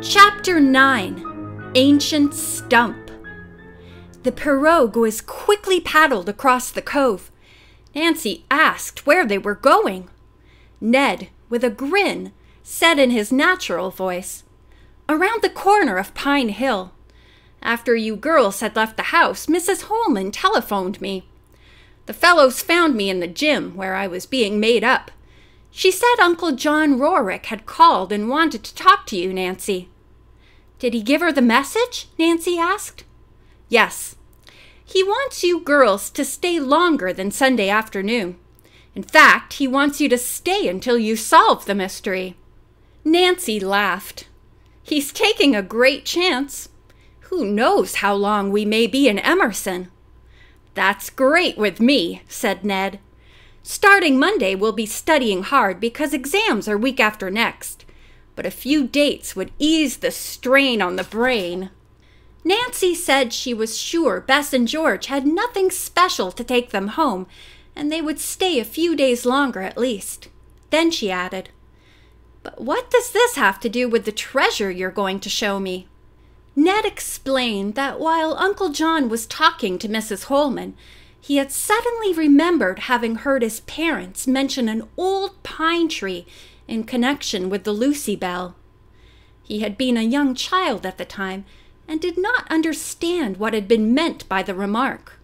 Chapter 9. Ancient Stump. The pirogue was quickly paddled across the cove. Nancy asked where they were going. Ned, with a grin, said in his natural voice, "Around the corner of Pine Hill. After you girls had left the house, Mrs. Holman telephoned me. The fellows found me in the gym where I was being made up. She said Uncle John Rorick had called and wanted to talk to you, Nancy." "Did he give her the message?" Nancy asked. "Yes. He wants you girls to stay longer than Sunday afternoon. In fact, he wants you to stay until you solve the mystery." Nancy laughed. "He's taking a great chance. Who knows how long we may be in Emerson?" "That's great with me," said Ned. "Starting Monday, we'll be studying hard because exams are week after next. But a few dates would ease the strain on the brain." Nancy said she was sure Bess and George had nothing special to take them home, and they would stay a few days longer at least. Then she added, "But what does this have to do with the treasure you're going to show me?" Ned explained that while Uncle John was talking to Mrs. Holman, he had suddenly remembered having heard his parents mention an old pine tree in connection with the Lucy Belle. He had been a young child at the time and did not understand what had been meant by the remark.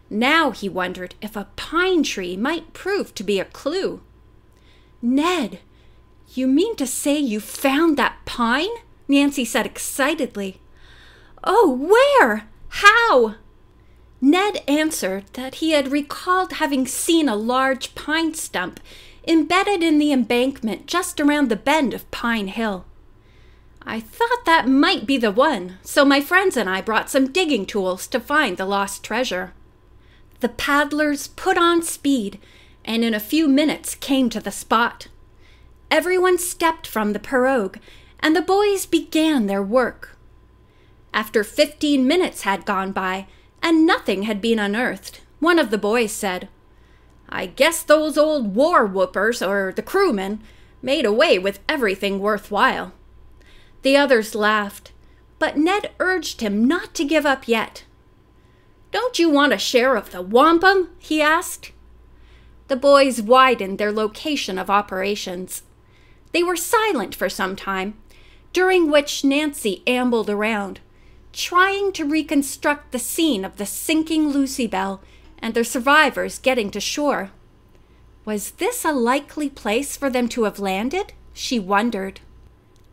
Now he wondered if a pine tree might prove to be a clue. "Ned, you mean to say you found that pine?" Nancy said excitedly. "Oh, where? How?" Ned answered that he had recalled having seen a large pine stump embedded in the embankment just around the bend of Pine Hill. "I thought that might be the one, so my friends and I brought some digging tools to find the lost treasure." The paddlers put on speed and in a few minutes came to the spot. Everyone stepped from the pirogue and the boys began their work. After 15 minutes had gone by and nothing had been unearthed, one of the boys said, "I guess those old war whoopers, or the crewmen, made away with everything worthwhile." The others laughed, but Ned urged him not to give up yet. "Don't you want a share of the wampum?" he asked. The boys widened their location of operations. They were silent for some time, during which Nancy ambled around, trying to reconstruct the scene of the sinking Lucy Belle and their survivors getting to shore. Was this a likely place for them to have landed? She wondered.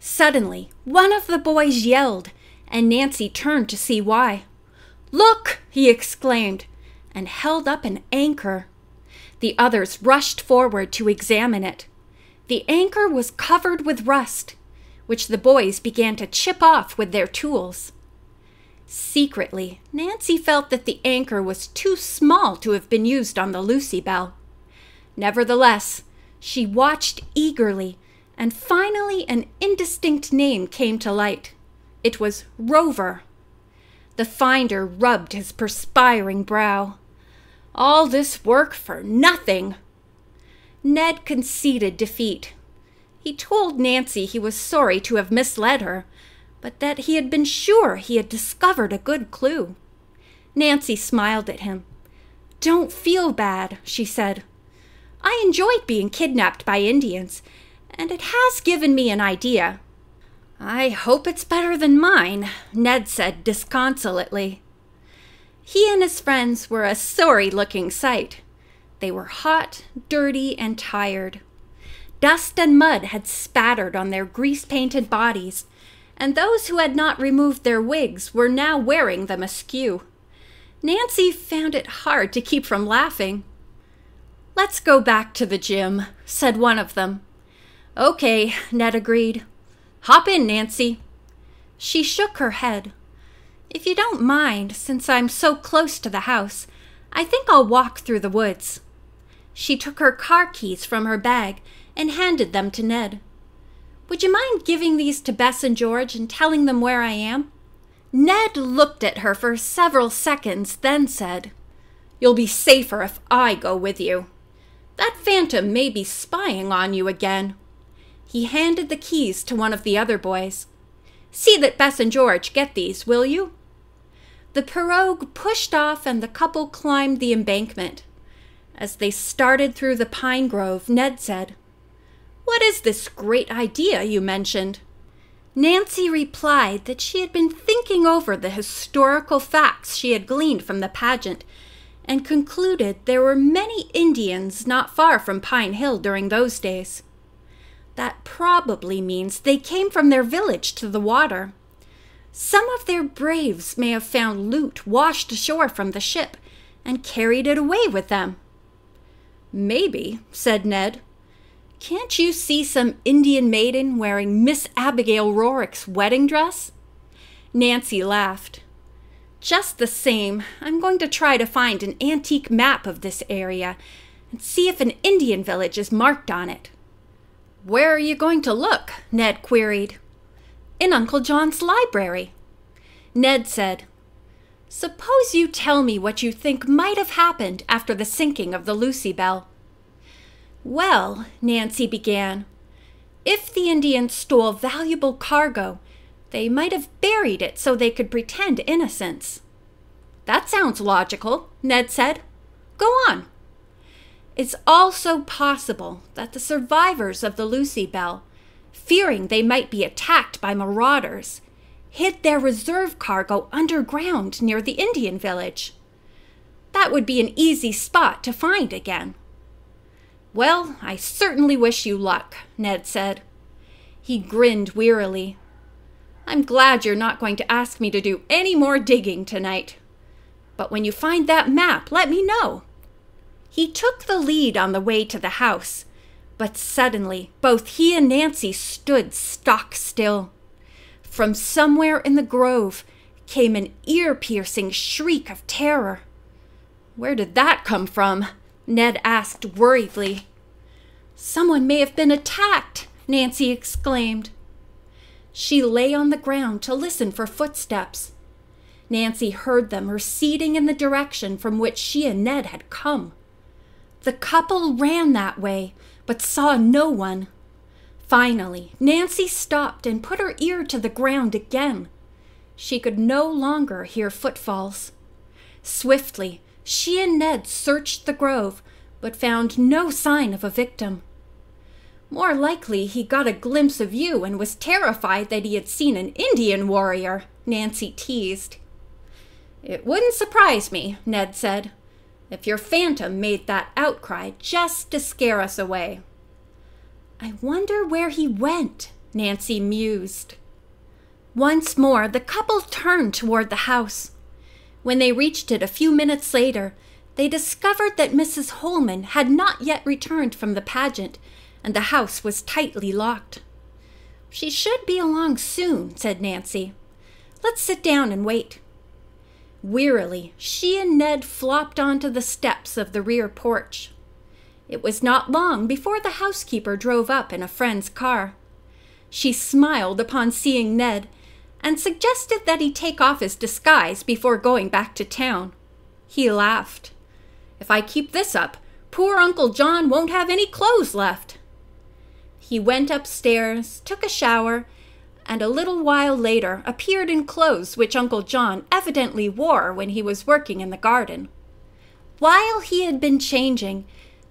Suddenly, one of the boys yelled, and Nancy turned to see why. "Look!" he exclaimed, and held up an anchor. The others rushed forward to examine it. The anchor was covered with rust, which the boys began to chip off with their tools. Secretly, Nancy felt that the anchor was too small to have been used on the Lucy Belle. Nevertheless, she watched eagerly, and finally an indistinct name came to light. It was Rover. The finder rubbed his perspiring brow. "All this work for nothing!" Ned conceded defeat. He told Nancy he was sorry to have misled her, but that he had been sure he had discovered a good clue. Nancy smiled at him. "Don't feel bad," she said. "I enjoyed being kidnapped by Indians, and it has given me an idea." "I hope it's better than mine," Ned said disconsolately. He and his friends were a sorry-looking sight. They were hot, dirty, and tired. Dust and mud had spattered on their grease-painted bodies, and those who had not removed their wigs were now wearing them askew. Nancy found it hard to keep from laughing. "Let's go back to the gym," said one of them. "Okay," Ned agreed. "Hop in, Nancy." She shook her head. "If you don't mind, since I'm so close to the house, I think I'll walk through the woods." She took her car keys from her bag and handed them to Ned. "Would you mind giving these to Bess and George and telling them where I am?" Ned looked at her for several seconds, then said, "You'll be safer if I go with you. That phantom may be spying on you again." He handed the keys to one of the other boys. See that Bess and George get these, will you?" The pirogue pushed off and the couple climbed the embankment. As they started through the pine grove, Ned said, "What is this great idea you mentioned?" Nancy replied that she had been thinking over the historical facts she had gleaned from the pageant and concluded there were many Indians not far from Pine Hill during those days. That probably means they came from their village to the water. Some of their braves may have found loot washed ashore from the ship and carried it away with them. "Maybe," said Ned. "Can't you see some Indian maiden wearing Miss Abigail Rorick's wedding dress?" Nancy laughed. "Just the same, I'm going to try to find an antique map of this area and see if an Indian village is marked on it." "Where are you going to look?" Ned queried. "In Uncle John's library." Ned said, "Suppose you tell me what you think might have happened after the sinking of the Lucy Belle." "Well," Nancy began, "if the Indians stole valuable cargo, they might have buried it so they could pretend innocence." "That sounds logical," Ned said. "Go on." "It's also possible that the survivors of the Lucy Belle, fearing they might be attacked by marauders, hid their reserve cargo underground near the Indian village. That would be an easy spot to find again." "Well, I certainly wish you luck," Ned said. He grinned wearily. "I'm glad you're not going to ask me to do any more digging tonight. But when you find that map, let me know." He took the lead on the way to the house, but suddenly both he and Nancy stood stock still. From somewhere in the grove came an ear-piercing shriek of terror. "Where did that come from?" Ned asked worriedly. "Someone may have been attacked," Nancy exclaimed. She lay on the ground to listen for footsteps. Nancy heard them receding in the direction from which she and Ned had come. The couple ran that way, but saw no one. Finally, Nancy stopped and put her ear to the ground again. She could no longer hear footfalls. Swiftly, she and Ned searched the grove, but found no sign of a victim. "More likely he got a glimpse of you and was terrified that he had seen an Indian warrior," Nancy teased. "It wouldn't surprise me," Ned said, "if your phantom made that outcry just to scare us away." "I wonder where he went," Nancy mused. Once more, the couple turned toward the house. When they reached it a few minutes later, they discovered that Mrs. Holman had not yet returned from the pageant, and the house was tightly locked. "She should be along soon," said Nancy. "Let's sit down and wait." Wearily, she and Ned flopped onto the steps of the rear porch. It was not long before the housekeeper drove up in a friend's car. She smiled upon seeing Ned and suggested that he take off his disguise before going back to town. He laughed. "If I keep this up, poor Uncle John won't have any clothes left." He went upstairs, took a shower, and a little while later appeared in clothes which Uncle John evidently wore when he was working in the garden. While he had been changing,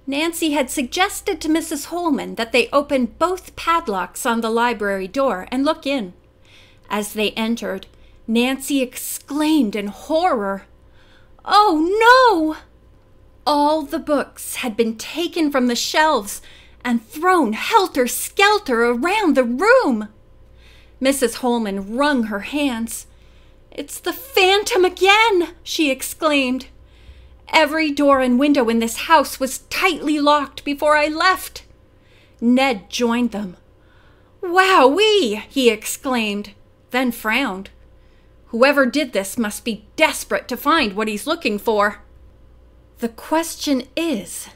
Nancy had suggested to Mrs. Holman that they open both padlocks on the library door and look in. As they entered, Nancy exclaimed in horror, "Oh, no!" All the books had been taken from the shelves and thrown helter-skelter around the room. Mrs. Holman wrung her hands. "It's the phantom again!" she exclaimed. "Every door and window in this house was tightly locked before I left." Ned joined them. "Wowee!" he exclaimed, then frowned. "Whoever did this must be desperate to find what he's looking for." "The question is,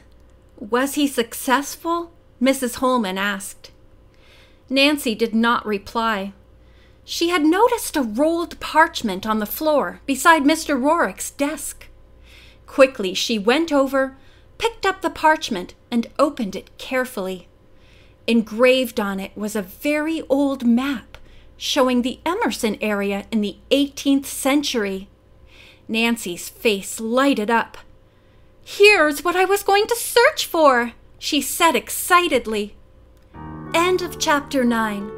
was he successful?" Mrs. Holman asked. Nancy did not reply. She had noticed a rolled parchment on the floor beside Mr. Rorick's desk. Quickly she went over, picked up the parchment, and opened it carefully. Engraved on it was a very old map showing the Emerson area in the 18th century. Nancy's face lighted up. "Here's what I was going to search for," she said excitedly. End of chapter 9.